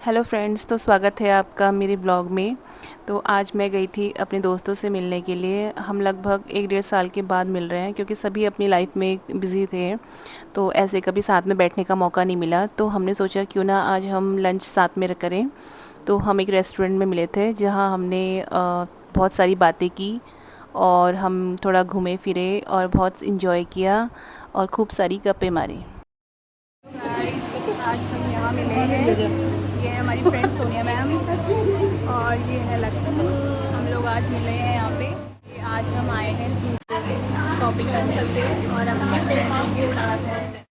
Hello friends, तो स्वागत है आपका मेरे ब्लॉग में। तो आज मैं गई थी अपने दोस्तों से मिलने के लिए। हम लगभग 1 डेढ़ साल के बाद मिल रहे हैं क्योंकि सभी अपनी लाइफ में बिज़ी थे। तो ऐसे कभी साथ में बैठने का मौका नहीं मिला, तो हमने सोचा क्यों ना आज हम लंच साथ में करें। तो हम एक रेस्टोरेंट में मिले थे जहाँ हमने बहुत सारी बातें की और हम थोड़ा घूमे फिरे और बहुत इन्जॉय किया और खूब सारी गप्पे मारी। आज हम यहाँ मिले हैं। ये है हमारी फ्रेंड सोनिया मैम और ये है लक्की। हम लोग आज मिले हैं यहाँ पे। आज हम आए हैं जू शॉपिंग करने के लिए और अपनी फ्रेंड के साथ हैं।